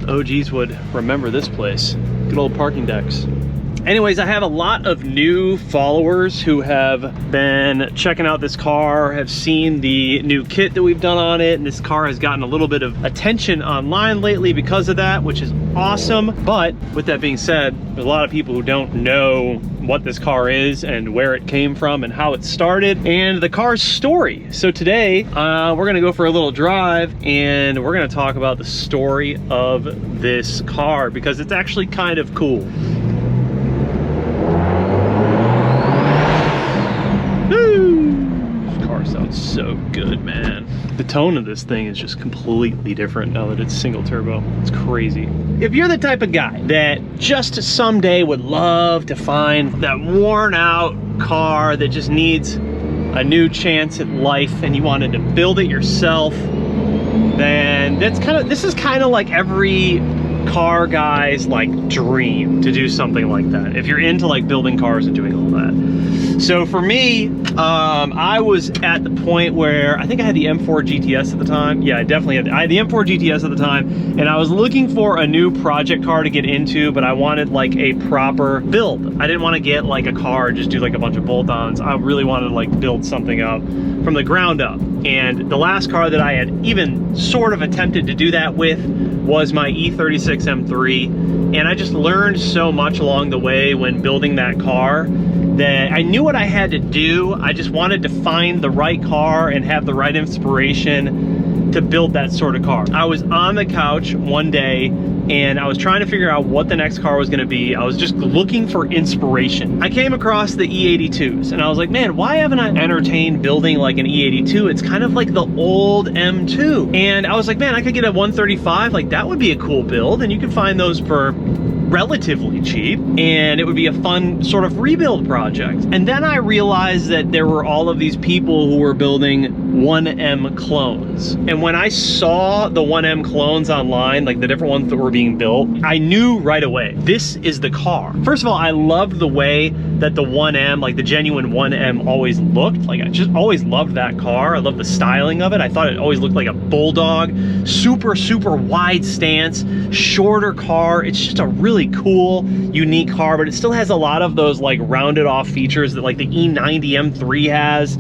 OGs would remember this place. Good old parking decks. Anyways, I have a lot of new followers who have been checking out this car, have seen the new kit that we've done on it, and this car has gotten a little bit of attention online lately because of that, which is awesome. But with that being said, there's a lot of people who don't know what this car is and where it came from and how it started and the car's story. So today we're gonna go for a little drive and we're gonna talk about the story of this car because it's actually kind of cool. This car sounds so good, man. The tone of this thing is just completely different now that it's single turbo. It's crazy. If you're the type of guy that just someday would love to find that worn out car that just needs a new chance at life and you wanted to build it yourself, then this is kind of like every car guy's like dream to do something like that. If you're into like building cars and doing all that. So for me, I was at the point where I think I had the M4 GTS at the time. Yeah, I definitely had. I had the M4 GTS at the time, and I was looking for a new project car to get into, but I wanted like a proper build. I didn't want to get like a car, just do like a bunch of bolt-ons. I really wanted to like build something up from the ground up. And the last car that I had even sort of attempted to do that with was my E36 M3. And I just learned so much along the way when building that car that I knew what I had to do. I just wanted to find the right car and have the right inspiration to build that sort of car. I was on the couch one day and I was trying to figure out what the next car was gonna be. I was just looking for inspiration. I came across the E82s and I was like, man, why haven't I entertained building like an E82? It's kind of like the old M2. And I was like, man, I could get a 135, like that would be a cool build, and you can find those for relatively cheap, and it would be a fun sort of rebuild project. And then I realized that there were all of these people who were building 1M clones. And when I saw the 1M clones online, like the different ones that were being built, I knew right away, this is the car. First of all, I loved the way that the 1M, like the genuine 1M always looked. Like I just always loved that car. I loved the styling of it. I thought it always looked like a bulldog, super, super wide stance, shorter car. It's just a really cool, unique car, but it still has a lot of those like rounded off features that like the E90 M3 has.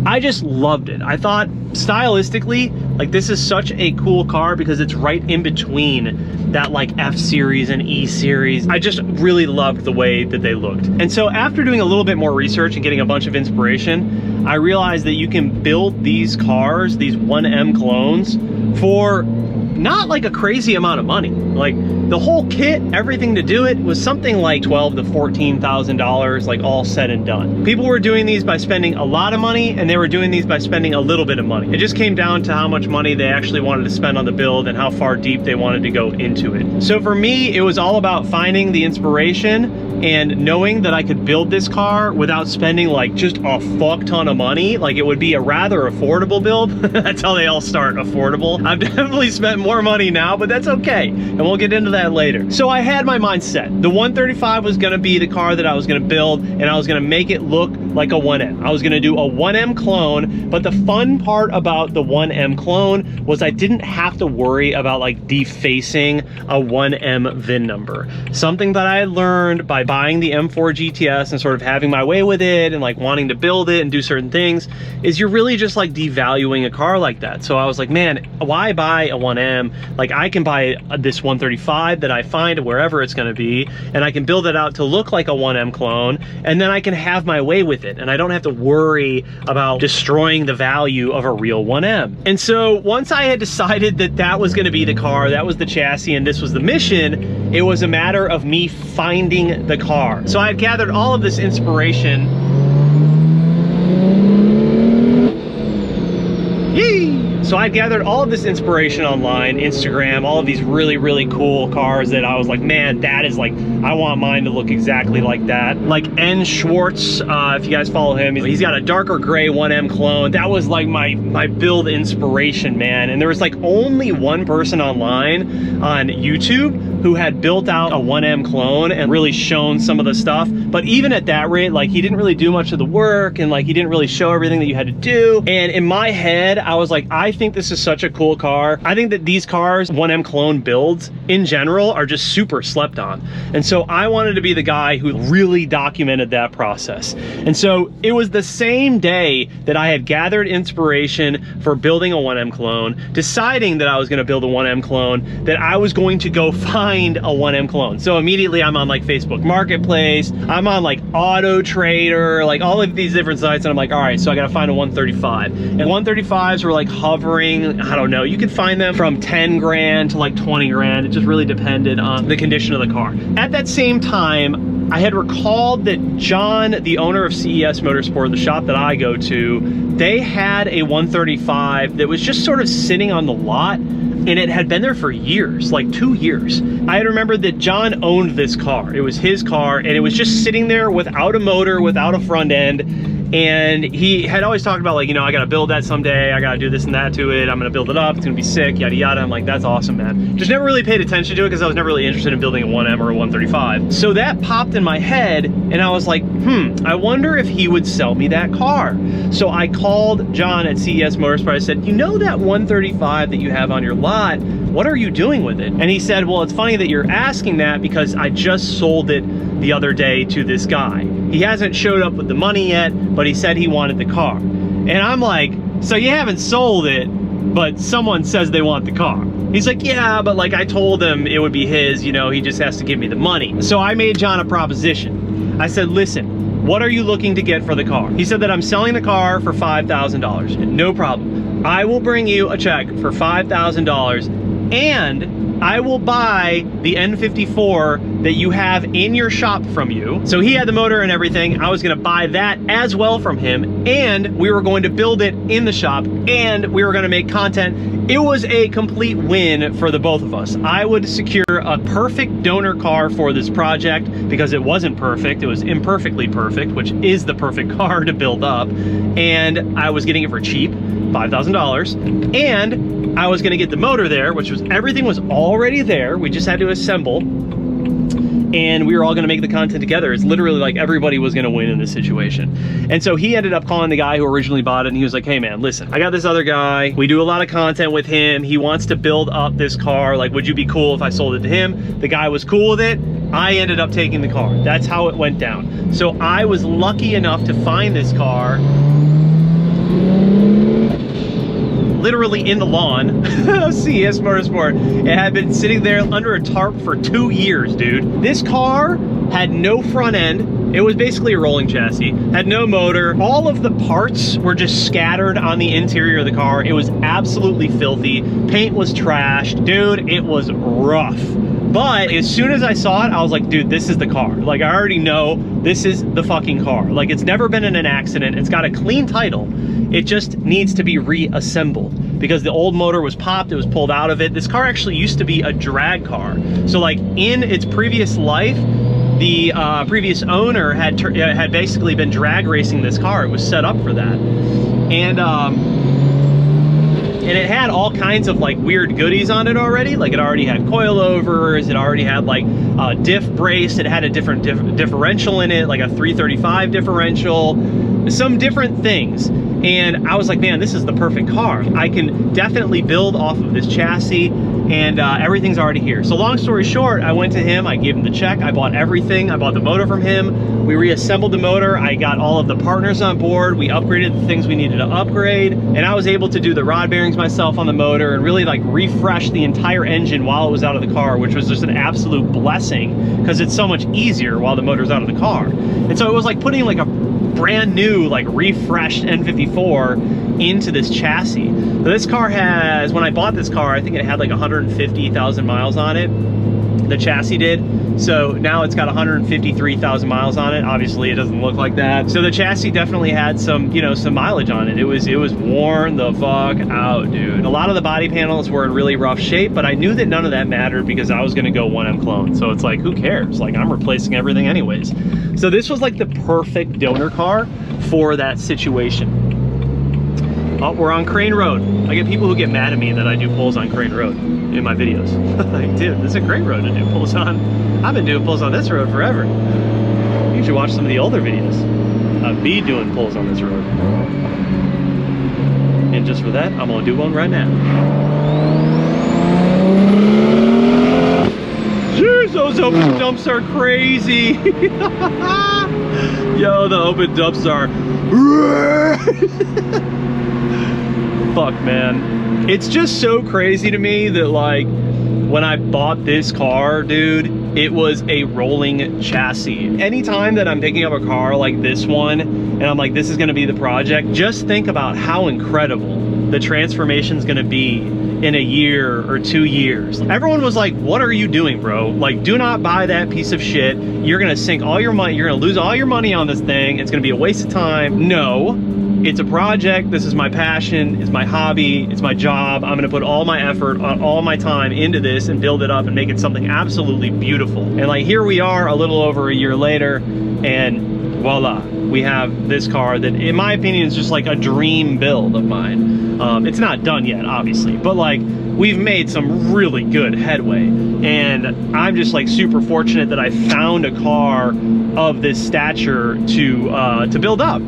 I just loved it. I thought stylistically, like this is such a cool car because it's right in between that like F series and E series. I just really loved the way that they looked. And so after doing a little bit more research and getting a bunch of inspiration, I realized that you can build these cars, these 1M clones, for not like a crazy amount of money. Like the whole kit, everything to do it was something like $12,000 to $14,000, like all said and done. People were doing these by spending a lot of money, and they were doing these by spending a little bit of money. It just came down to how much money they actually wanted to spend on the build and how far deep they wanted to go into it. So for me, it was all about finding the inspiration and knowing that I could build this car without spending like just a fuck ton of money. Like it would be a rather affordable build. That's how they all start, affordable. I've definitely spent more money now, but that's okay. And we'll get into that later. So I had my mind set. The 135 was gonna be the car that I was gonna build, and I was gonna make it look like a 1M. I was gonna do a 1M clone, but the fun part about the 1M clone was I didn't have to worry about like defacing a 1M VIN number. Something that I had learned by buying the M4 GTS and sort of having my way with it and like wanting to build it and do certain things is you're really just like devaluing a car like that. So I was like, man, why buy a 1M? Like I can buy this 135 that I find wherever it's gonna be, and I can build it out to look like a 1M clone, and then I can have my way with it, and I don't have to worry about destroying the value of a real 1M. And so once I had decided that that was gonna be the car, that was the chassis, and this was the mission, it was a matter of me finding the car. So I had gathered all of this inspiration. So I gathered all of this inspiration online, Instagram, all of these really, really cool cars that I was like, man, that is like, I want mine to look exactly like that. Like N. Schwartz, if you guys follow him, he's got a darker gray 1M clone. That was like my build inspiration, man. And there was like only one person online on YouTube who had built out a 1M clone and really shown some of the stuff. But even at that rate, like, he didn't really do much of the work, and like, he didn't really show everything that you had to do. And in my head, I was like, I think this is such a cool car. I think that these cars, 1M clone builds in general, are just super slept on. And so I wanted to be the guy who really documented that process. And so it was the same day that I had gathered inspiration for building a 1M clone, deciding that I was gonna build a 1M clone, that I was going to go find a 1M clone. So immediately I'm on like Facebook Marketplace, I'm on like Auto Trader, like all of these different sites, and I'm like, all right, so I gotta find a 135. And 135s were like hovering, I don't know, you could find them from 10 grand to like 20 grand. It just really depended on the condition of the car. At that same time, I had recalled that John, the owner of CES Motorsport, the shop that I go to, they had a 135 that was just sort of sitting on the lot, and it had been there for years, like 2 years. I had remembered that John owned this car. It was his car, and it was just sitting there without a motor, without a front end. And he had always talked about, like, you know, I gotta build that someday, I gotta do this and that to it, I'm gonna build it up, it's gonna be sick, yada yada. I'm like, that's awesome, man. Just never really paid attention to it because I was never really interested in building a 1M or a 135. So that popped in my head, and I was like, I wonder if he would sell me that car. So I called John at CES Motorsport. I said, you know that 135 that you have on your lot, what are you doing with it? And he said, well, it's funny that you're asking that because I just sold it the other day to this guy. He hasn't showed up with the money yet, but he said he wanted the car. And I'm like, so you haven't sold it, but someone says they want the car. He's like, yeah, but like I told him it would be his, you know, he just has to give me the money. So I made John a proposition. I said, listen, what are you looking to get for the car? He said that I'm selling the car for $5,000. No problem. I will bring you a check for $5,000, and I will buy the N54 that you have in your shop from you. So he had the motor and everything. I was gonna buy that as well from him, and we were going to build it in the shop, and we were gonna make content. It was a complete win for the both of us. I would secure a perfect donor car for this project because it wasn't perfect, it was imperfectly perfect, which is the perfect car to build up. And I was getting it for cheap, $5,000, and I was gonna get the motor there, which was, everything was already there. We just had to assemble, and we were all gonna make the content together. It's literally like everybody was gonna win in this situation. And so he ended up calling the guy who originally bought it, and he was like, hey man, listen, I got this other guy. We do a lot of content with him. He wants to build up this car. Like, would you be cool if I sold it to him? The guy was cool with it. I ended up taking the car. That's how it went down. So I was lucky enough to find this car literally in the lawn of CES Motorsport. It had been sitting there under a tarp for 2 years, dude. This car had no front end. It was basically a rolling chassis, had no motor. All of the parts were just scattered on the interior of the car. It was absolutely filthy. Paint was trashed. Dude, it was rough. But as soon as I saw it, I was like, dude, this is the car. Like, I already know this is the fucking car. Like, it's never been in an accident. It's got a clean title. It just needs to be reassembled because the old motor was popped, it was pulled out of it. This car actually used to be a drag car. So like in its previous life, the previous owner had basically been drag racing this car. It was set up for that. And it had all kinds of like weird goodies on it already. Like it already had coilovers, it already had like a diff brace, it had a different differential in it, like a 335 differential, some different things. And I was like, man, this is the perfect car. I can definitely build off of this chassis, and everything's already here. So long story short, I went to him, I gave him the check, I bought everything, I bought the motor from him, we reassembled the motor, I got all of the partners on board, we upgraded the things we needed to upgrade, and I was able to do the rod bearings myself on the motor and really like refresh the entire engine while it was out of the car, which was just an absolute blessing because it's so much easier while the motor's out of the car. And so it was like putting like a brand new, like refreshed N54 into this chassis. So this car has, when I bought this car, I think it had like 150,000 miles on it. The chassis did. So now it's got 153,000 miles on it. Obviously it doesn't look like that. So the chassis definitely had some, you know, some mileage on it. It was worn the fuck out, dude. A lot of the body panels were in really rough shape, but I knew that none of that mattered because I was gonna go 1M clone. So it's like, who cares? Like, I'm replacing everything anyways. So this was like the perfect donor car for that situation. Oh, we're on Crane Road. I get people who get mad at me that I do pulls on Crane Road in my videos. Like, dude, this is a great road to do pulls on. I've been doing pulls on this road forever. You should watch some of the older videos of me doing pulls on this road. And just for that, I'm gonna do one right now. Jeez, those open dumps are crazy. Yo, the open dumps are. Fuck, man. It's just so crazy to me that, like, when I bought this car, dude, it was a rolling chassis. Anytime that I'm picking up a car like this one, and I'm like, this is gonna be the project, just think about how incredible the transformation's gonna be in a year or 2 years. Everyone was like, what are you doing, bro? Like, do not buy that piece of shit. You're gonna sink all your money, you're gonna lose all your money on this thing. It's gonna be a waste of time. No. It's a project. This is my passion. It's my hobby. It's my job. I'm gonna put all my effort, all my time into this and build it up and make it something absolutely beautiful. And like, here we are a little over a year later, and voila, we have this car that, in my opinion, is just like a dream build of mine. It's not done yet, obviously, but like, we've made some really good headway. And I'm just like super fortunate that I found a car of this stature to build up.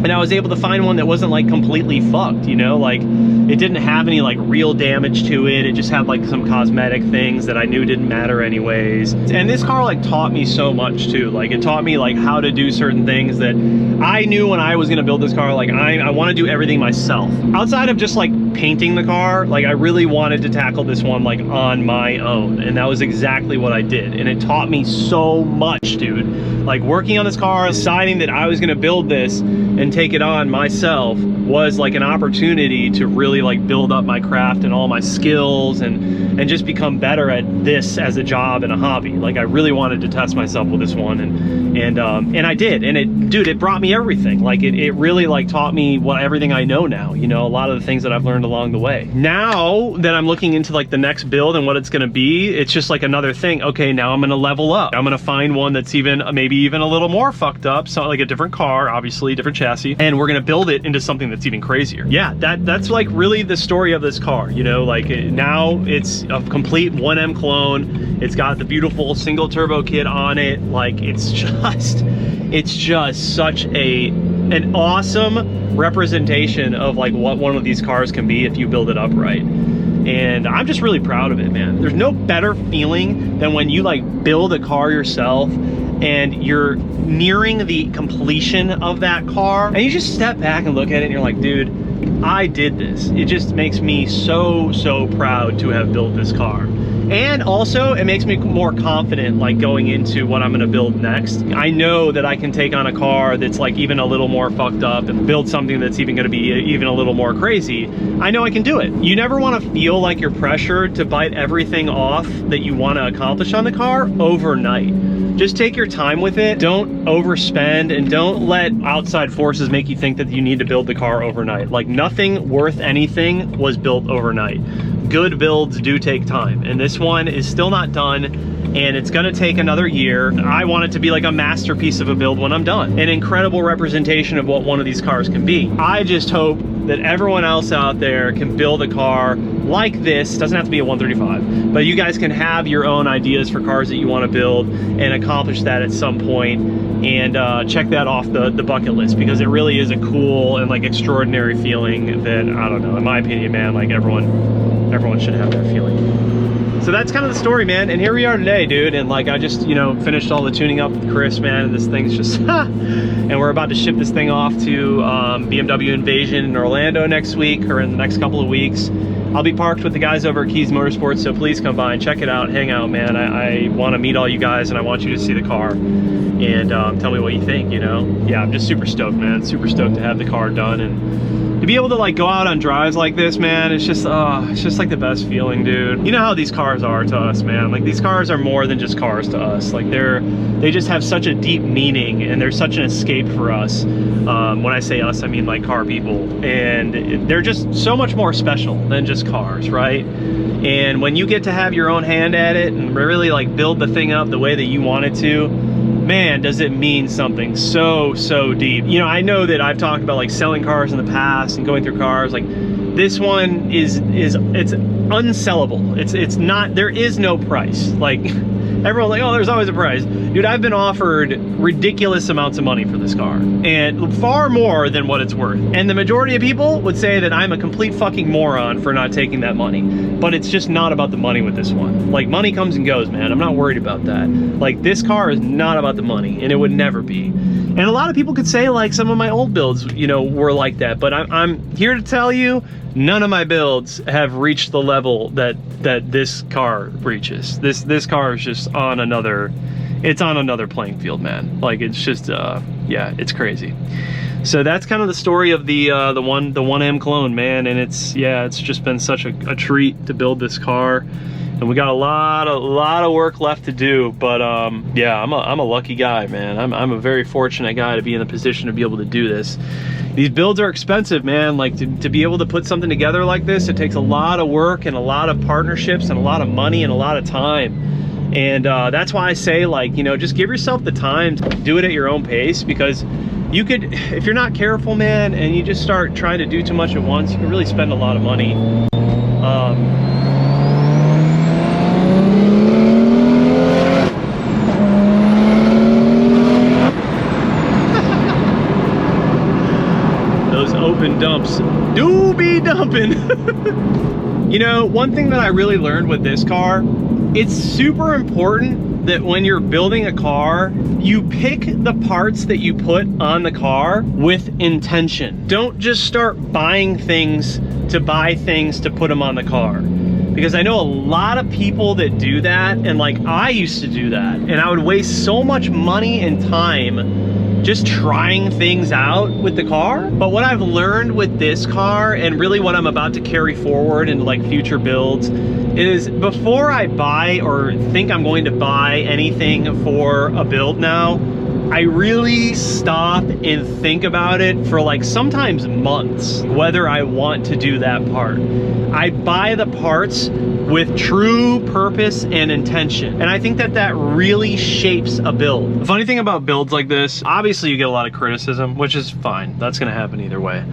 And I was able to find one that wasn't like completely fucked, you know, like it didn't have any like real damage to it. It just had like some cosmetic things that I knew didn't matter anyways. And this car like taught me so much too. Like, it taught me like how to do certain things that I knew when I was gonna build this car. Like, I want to do everything myself. Outside of just like painting the car, like I really wanted to tackle this one like on my own. And that was exactly what I did. And it taught me so much, dude. Like, working on this car, deciding that I was gonna build this and take it on myself was like an opportunity to really like build up my craft and all my skills and just become better at this as a job and a hobby. Like, I really wanted to test myself with this one, and I did. And it, dude, it brought me everything. Like, it really like taught me everything I know now, you know, a lot of the things that I've learned along the way. Now that I'm looking into like the next build and what it's gonna be, it's just like another thing. Okay, now I'm gonna level up. I'm gonna find one that's even maybe even a little more fucked up, so like a different car, obviously different chassis, and we're gonna build it into something that's even crazier. Yeah, that's like really the story of this car, you know. Like, now it's a complete 1M clone. It's got the beautiful single turbo kit on it. Like, it's just such an awesome representation of like what one of these cars can be if you build it up right. And I'm just really proud of it, man. There's no better feeling than when you like build a car yourself and you're nearing the completion of that car and you just step back and look at it and you're like, dude, I did this. It just makes me so proud to have built this car. And also, it makes me more confident like going into what I'm gonna build next. I know that I can take on a car that's like even a little more fucked up and build something that's even gonna be even a little more crazy. I know I can do it. You never wanna feel like you're pressured to bite everything off that you wanna accomplish on the car overnight. Just take your time with it. Don't overspend, and don't let outside forces make you think that you need to build the car overnight. Like, nothing worth anything was built overnight. Good builds do take time, and this one is still not done, and it's gonna take another year. I want it to be like a masterpiece of a build when I'm done. An incredible representation of what one of these cars can be. I just hope that everyone else out there can build a car like this. Doesn't have to be a 135, but you guys can have your own ideas for cars that you want to build and accomplish that at some point, and check that off the bucket list, because it really is a cool and like extraordinary feeling that, I don't know, in my opinion, man, like everyone should have that feeling. So that's kind of the story, man. And here we are today, dude. And like, I just, you know, finished all the tuning up with Chris, man. And this thing's just, and we're about to ship this thing off to BMW Invasion in Orlando next week, or in the next couple of weeks. I'll be parked with the guys over at Keys Motorsports, so please come by and check it out, hang out, man. I want to meet all you guys, and I want you to see the car and tell me what you think, you know? Yeah, I'm just super stoked, man. Super stoked to have the car done, and to be able to like go out on drives like this, man, it's just like the best feeling, dude. You know how these cars are to us, man. Like, these cars are more than just cars to us. Like, they just have such a deep meaning, and they're such an escape for us. When I say us, I mean like car people, and they're just so much more special than just cars, right? And when you get to have your own hand at it and really like build the thing up the way that you want it to, man, does it mean something so deep. You know, I know that I've talked about like selling cars in the past and going through cars. Like this one it's unsellable. It's not, there is no price. Like everyone's like, oh, there's always a price. Dude, I've been offered ridiculous amounts of money for this car, and far more than what it's worth. And the majority of people would say that I'm a complete fucking moron for not taking that money. But it's just not about the money with this one. Like, money comes and goes, man. I'm not worried about that. Like, this car is not about the money, and it would never be. And a lot of people could say, like, some of my old builds, you know, were like that. But I'm here to tell you, none of my builds have reached the level that this car reaches. This car is just on another, it's on another playing field, man. Like, it's just, yeah, it's crazy. So that's kind of the story of the 1M clone, man. And it's, yeah, it's just been such a treat to build this car. And we got a lot of work left to do, but yeah, I'm a lucky guy, man. I'm a very fortunate guy to be in the position to be able to do this. These builds are expensive, man. Like to be able to put something together like this, it takes a lot of work and a lot of partnerships and a lot of money and a lot of time. And that's why I say, like, you know, just give yourself the time to do it at your own pace, because you could, if you're not careful, man, and you just start trying to do too much at once, you can really spend a lot of money. Those open dumps do be dumping. You know, one thing that I really learned with this car, it's super important that when you're building a car, you pick the parts that you put on the car with intention. Don't just start buying things to buy things to put them on the car. Because I know a lot of people that do that, and like I used to do that, and I would waste so much money and time just trying things out with the car. But what I've learned with this car, and really what I'm about to carry forward into like future builds, is before I buy or think I'm going to buy anything for a build now, I really stop and think about it for like sometimes months, whether I want to do that part. I buy the parts with true purpose and intention. And I think that that really shapes a build. The funny thing about builds like this, obviously you get a lot of criticism, which is fine. That's gonna happen either way.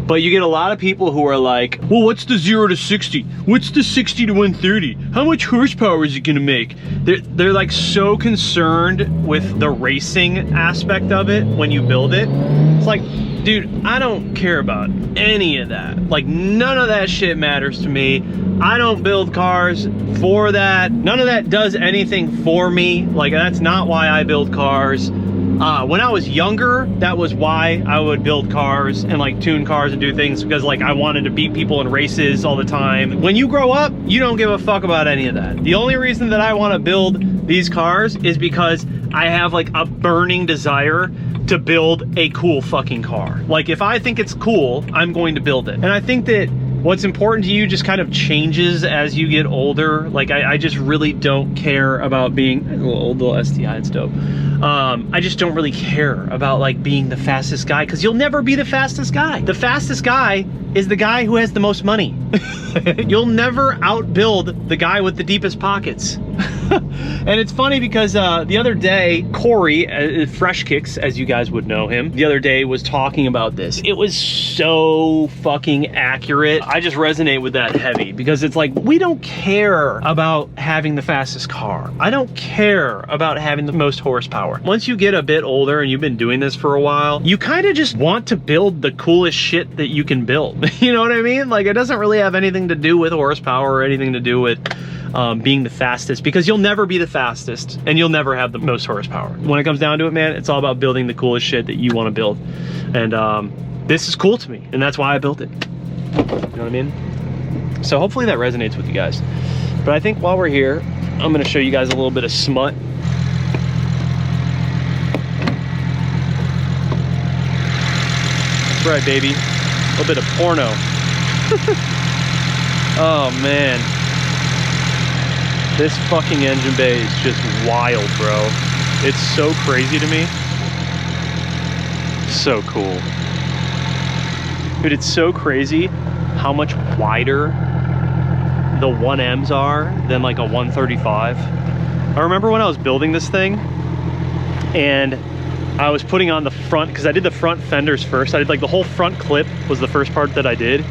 But you get a lot of people who are like, well, what's the 0 to 60? What's the 60 to 130? How much horsepower is it gonna make? They're like so concerned with the racing aspect of it when you build it. It's like, dude, I don't care about any of that. Like, none of that shit matters to me. I don't build cars for that. None of that does anything for me. Like, that's not why I build cars. When I was younger, that was why I would build cars and like tune cars and do things, because like I wanted to beat people in races all the time. When you grow up, you don't give a fuck about any of that. The only reason that I want to build these cars is because I have like a burning desire to build a cool fucking car. Like, if I think it's cool, I'm going to build it. And I think that what's important to you just kind of changes as you get older. Like, I just really don't care about being a little STI, it's dope. I just don't really care about like being the fastest guy, because you'll never be the fastest guy. The fastest guy is the guy who has the most money. You'll never outbuild the guy with the deepest pockets. And it's funny because the other day, Corey, Fresh Kicks, as you guys would know him, the other day was talking about this. It was so fucking accurate. I just resonate with that heavy, because it's like, we don't care about having the fastest car. I don't care about having the most horsepower. Once you get a bit older and you've been doing this for a while, you kind of just want to build the coolest shit that you can build. You know what I mean? Like, it doesn't really have anything to do with horsepower or anything to do with being the fastest, because you'll never be the fastest and you'll never have the most horsepower. When it comes down to it, man, it's all about building the coolest shit that you want to build. And this is cool to me, and that's why I built it. You know what I mean? So hopefully that resonates with you guys. But I think while we're here, I'm going to show you guys a little bit of smut. That's right, baby. A little bit of porno. Oh, man. This fucking engine bay is just wild, bro. It's so crazy to me. So cool. Dude, it's so crazy how much wider the 1Ms are than like a 135. I remember when I was building this thing, and I was putting on the front, because I did the front fenders first. I did like the whole front clip was the first part that I did.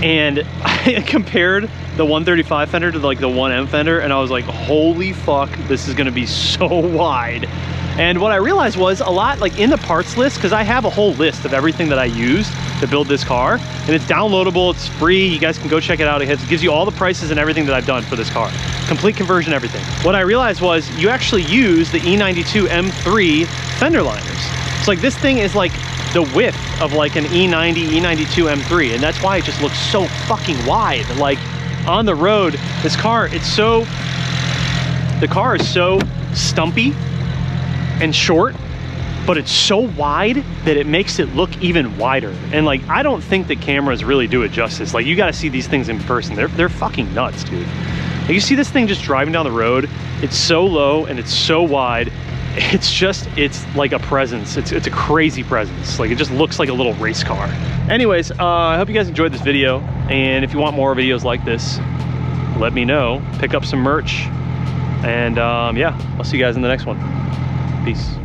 And I compared the 135 fender to like the 1M fender, and I was like, holy fuck, this is gonna be so wide. And what I realized was a lot, like in the parts list, because I have a whole list of everything that I used to build this car, and it's downloadable, it's free, you guys can go check it out. It gives you all the prices and everything that I've done for this car. Complete conversion, everything. What I realized was you actually use the E92 M3 fender liners. It's like this thing is like the width of like an E90, E92 M3, and that's why it just looks so fucking wide. Like on the road, this car, the car is so stumpy and short, but it's so wide that it makes it look even wider. And like, I don't think the cameras really do it justice. Like, you gotta see these things in person. They're fucking nuts, dude. Like, you see this thing just driving down the road, it's so low and it's so wide. It's like a presence. It's a crazy presence. Like, it just looks like a little race car. Anyways, I hope you guys enjoyed this video. And if you want more videos like this, let me know. Pick up some merch. And yeah, I'll see you guys in the next one. Peace.